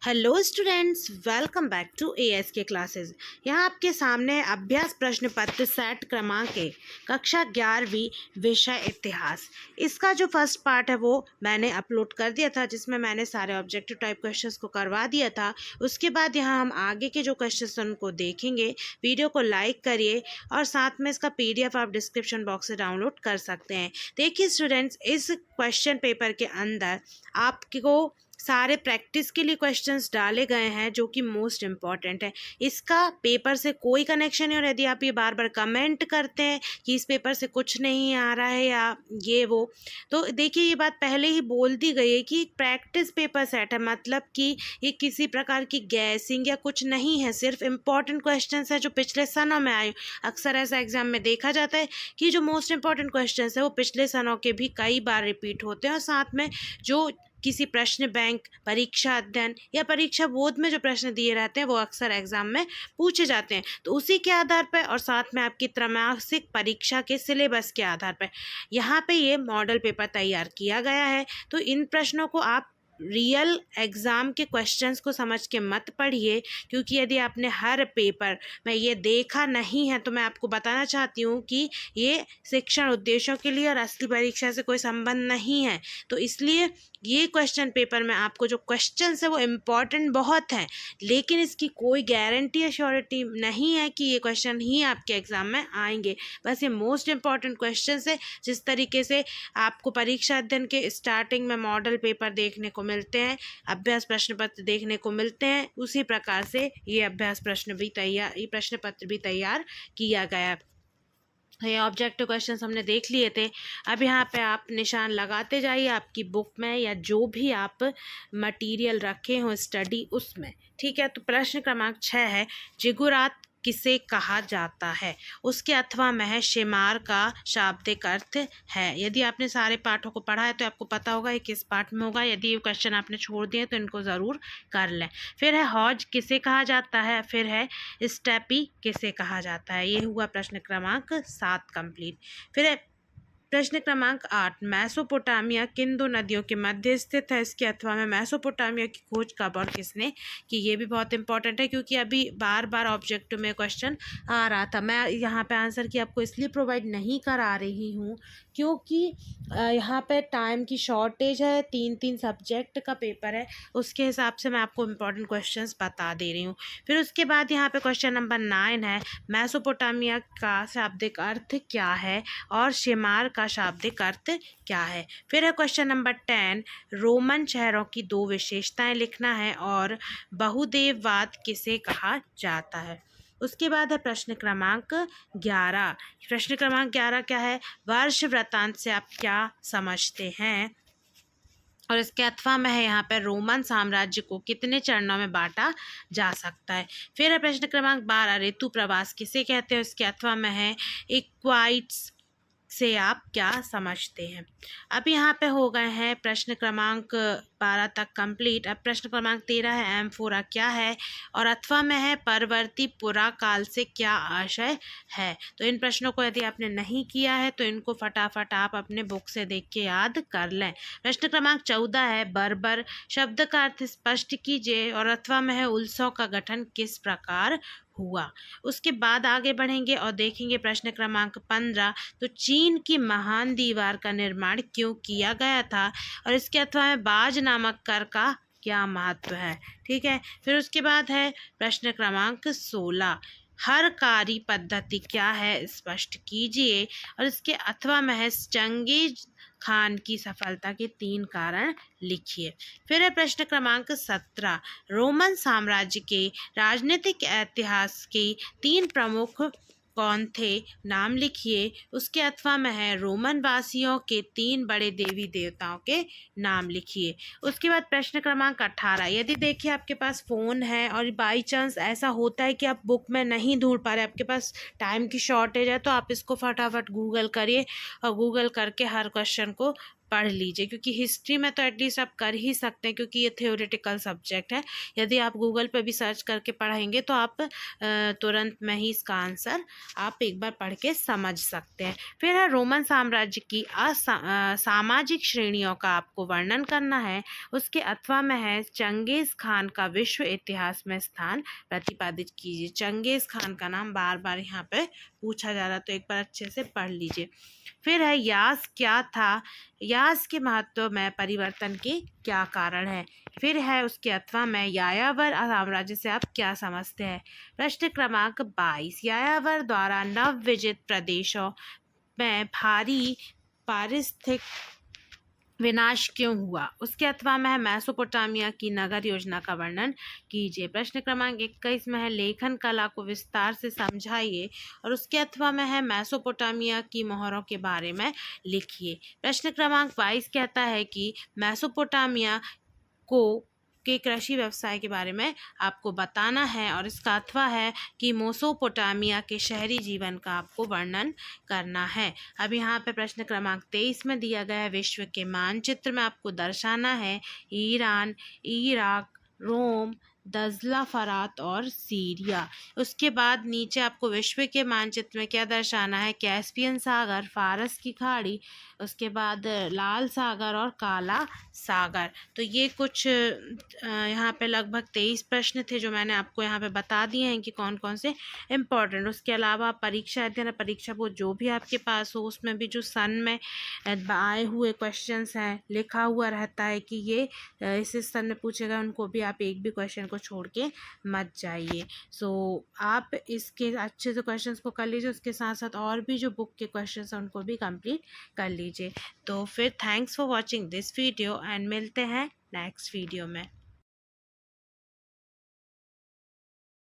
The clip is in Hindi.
Hello students, welcome back to AS के क्लासेस। यहाँ आपके सामने है अभ्यास प्रश्न पत्र सेट क्रमांक 1 कक्षा 11वीं विषय इतिहास। इसका जो फर्स्ट पार्ट है वो मैंने अपलोड कर दिया था, जिसमें मैंने सारे ऑब्जेक्टिव टाइप क्वेश्चंस को करवा दिया था। उसके बाद यहाँ हम आगे के जो क्वेश्चंस हैं उनको देखेंगे। वीडियो को लाइक करिए और साथ में इसका PDF आप डिस्क्रिप्शन बॉक्स से डाउनलोड कर सकते हैं। देखिए स्टूडेंट्स, इस क्वेश्चन पेपर के अंदर आपको सारे प्रैक्टिस के लिए क्वेश्चंस डाले गए हैं जो कि मोस्ट इम्पॉर्टेंट है। इसका पेपर से कोई कनेक्शन नहीं। और यदि आप ये बार बार कमेंट करते हैं कि इस पेपर से कुछ नहीं आ रहा है या ये वो, तो देखिए ये बात पहले ही बोल दी गई है कि प्रैक्टिस पेपर सेट है, मतलब कि ये किसी प्रकार की गैसिंग या कुछ नहीं है, सिर्फ इम्पॉर्टेंट क्वेश्चंस है जो पिछले सनों में आए। अक्सर ऐसा एग्जाम में देखा जाता है कि जो मोस्ट इम्पॉर्टेंट क्वेश्चंस है वो पिछले सनों के भी कई बार रिपीट होते हैं, और साथ में जो किसी प्रश्न बैंक, परीक्षा अध्ययन या परीक्षा बोर्ड में जो प्रश्न दिए रहते हैं वो अक्सर एग्जाम में पूछे जाते हैं। तो उसी के आधार पर और साथ में आपकी त्रैमासिक परीक्षा के सिलेबस के आधार पर यहाँ पे ये मॉडल पेपर तैयार किया गया है। तो इन प्रश्नों को आप रियल एग्ज़ाम के क्वेश्चंस को समझ के मत पढ़िए, क्योंकि यदि आपने हर पेपर में ये देखा नहीं है तो मैं आपको बताना चाहती हूँ कि ये शिक्षण उद्देश्यों के लिए और असली परीक्षा से कोई संबंध नहीं है। तो इसलिए ये क्वेश्चन पेपर में आपको जो क्वेश्चंस है वो इम्पॉर्टेंट बहुत हैं, लेकिन इसकी कोई गारंटी या श्योरिटी नहीं है कि ये क्वेश्चन ही आपके एग्ज़ाम में आएंगे। बस ये मोस्ट इम्पॉर्टेंट क्वेश्चंस है। जिस तरीके से आपको परीक्षा अध्ययन के स्टार्टिंग में मॉडल पेपर देखने को मिलते हैं, अभ्यास प्रश्न पत्र देखने को मिलते हैं, उसी प्रकार से ये प्रश्न पत्र भी तैयार किया गया है। ये ऑब्जेक्टिव क्वेश्चंस हमने देख लिए थे। अब यहाँ पे आप निशान लगाते जाइए आपकी बुक में या जो भी आप मटेरियल रखे हो स्टडी उसमें, ठीक है। तो प्रश्न क्रमांक 6 है, जिगुरात किसे कहा जाता है? उसके अथवा में है शेमार का शाब्दिक अर्थ है। यदि आपने सारे पाठों को पढ़ा है तो आपको पता होगा ये किस पाठ में होगा। यदि ये क्वेश्चन आपने छोड़ दिए तो इनको ज़रूर कर लें। फिर है हौज किसे कहा जाता है, फिर है स्टेपी किसे कहा जाता है। ये हुआ प्रश्न क्रमांक 7 कंप्लीट। फिर है प्रश्न क्रमांक 8, मैसोपोटामिया किन दो नदियों के मध्य स्थित है? इसके अथवा में मैसोपोटामिया की खोज कब और किसने की? ये भी बहुत इंपॉर्टेंट है, क्योंकि अभी बार बार ऑब्जेक्टिव में क्वेश्चन आ रहा था। मैं यहाँ पे आंसर की आपको इसलिए प्रोवाइड नहीं करा रही हूँ क्योंकि यहाँ पे टाइम की शॉर्टेज है, 3 सब्जेक्ट का पेपर है, उसके हिसाब से मैं आपको इम्पॉर्टेंट क्वेश्चंस बता दे रही हूँ। फिर उसके बाद यहाँ पे क्वेश्चन नंबर 9 है, मैसोपोटामिया का शाब्दिक अर्थ क्या है और शेमार का शाब्दिक अर्थ क्या है। फिर है क्वेश्चन नंबर 10, रोमन शहरों की 2 विशेषताएं लिखना है और बहुदेववाद किसे कहा जाता है। उसके बाद है प्रश्न क्रमांक 11। प्रश्न क्रमांक 11 क्या है, वर्ष वृत्तांत से आप क्या समझते हैं? और इसके अथवा में है यहाँ पर रोमन साम्राज्य को कितने चरणों में बांटा जा सकता है। फिर है प्रश्न क्रमांक 12, ऋतु प्रवास किसे कहते हैं? इसके अथवा में है इक्वाइट्स से आप क्या समझते हैं। अब यहाँ पे हो गए हैं प्रश्न क्रमांक 12 तक कंप्लीट। अब प्रश्न क्रमांक 13 है, एम्फोरा क्या है और अथवा में है परवर्ती पुरा काल से क्या आशय है। तो इन प्रश्नों को यदि आपने नहीं किया है तो इनको फटाफट आप अपने बुक से देख के याद कर लें। प्रश्न क्रमांक 14 है, बर्बर शब्द का अर्थ स्पष्ट कीजिए और अथवा में है उत्सव का गठन किस प्रकार हुआ। उसके बाद आगे बढ़ेंगे और देखेंगे प्रश्न क्रमांक 15, तो चीन की महान दीवार का निर्माण क्यों किया गया था और इसके अथवा में बाज नामक कर का क्या महत्व है। ठीक है। फिर उसके बाद है प्रश्न क्रमांक 16, हरकारी पद्धति क्या है, स्पष्ट कीजिए और इसके अथवा में है चंगेज खान की सफलता के 3 कारण लिखिए। फिर है प्रश्न क्रमांक 17, रोमन साम्राज्य के राजनीतिक इतिहास के 3 प्रमुख कौन थे, नाम लिखिए। उसके अथवा में है रोमन वासियों के 3 बड़े देवी देवताओं के नाम लिखिए। उसके बाद प्रश्न क्रमांक 18, यदि देखिए आपके पास फ़ोन है और बाई चांस ऐसा होता है कि आप बुक में नहीं ढूंढ पा रहे, आपके पास टाइम की शॉर्टेज है, तो आप इसको फटाफट गूगल करिए और गूगल करके हर क्वेश्चन को पढ़ लीजिए, क्योंकि हिस्ट्री में तो एटलीस्ट आप कर ही सकते हैं क्योंकि ये थ्योरेटिकल सब्जेक्ट है। यदि आप गूगल पे भी सर्च करके पढ़ेंगे तो आप तुरंत में ही इसका आंसर आप एक बार पढ़ के समझ सकते हैं। फिर है रोमन साम्राज्य की सामाजिक श्रेणियों का आपको वर्णन करना है। उसके अथवा में है चंगेज खान का विश्व इतिहास में स्थान प्रतिपादित कीजिए। चंगेज खान का नाम बार बार यहाँ पे पूछा जा रहा है तो एक बार अच्छे से पढ़ लीजिए। फिर है यास क्या था, यास के महत्व में परिवर्तन के क्या कारण है। फिर है उसके अथवा में यायावर साम्राज्य से आप क्या समझते हैं। प्रश्न क्रमांक 22, यायावर द्वारा नव विजित प्रदेशों में भारी पारिस्थितिक विनाश क्यों हुआ। उसके अथवा में है मेसोपोटामिया की नगर योजना का वर्णन कीजिए। प्रश्न क्रमांक 21 में है लेखन कला को विस्तार से समझाइए। और उसके अथवा में है मेसोपोटामिया की मोहरों के बारे में लिखिए। प्रश्न क्रमांक 22 कहता है कि मेसोपोटामिया को के कृषि व्यवसाय के बारे में आपको बताना है। और इसका अथवा है कि मेसोपोटामिया के शहरी जीवन का आपको वर्णन करना है। अब यहाँ पे प्रश्न क्रमांक 23 में दिया गया है विश्व के मानचित्र में आपको दर्शाना है ईरान, इराक, रोम, दजला फरात और सीरिया। उसके बाद नीचे आपको विश्व के मानचित्र में क्या दर्शाना है, कैस्पियन सागर, फारस की खाड़ी, उसके बाद लाल सागर और काला सागर। तो ये कुछ यहाँ पे लगभग 23 प्रश्न थे जो मैंने आपको यहाँ पे बता दिए हैं कि कौन कौन से इम्पोर्टेंट। उसके अलावा आप परीक्षा अध्ययन परीक्षा वो जो भी आपके पास हो उसमें भी जो सन में आए हुए क्वेश्चंस हैं लिखा हुआ रहता है कि ये इस सन में पूछेगा, उनको भी आप एक भी क्वेश्चन को छोड़ के मत जाइए। सो आप इसके अच्छे से क्वेश्चंस को कर लीजिए, उसके साथ साथ और भी जो बुक के क्वेश्चंस हैं उनको भी कंप्लीट कर लीजिए। तो फिर thanks for watching this video and मिलते हैं नेक्स्ट वीडियो में।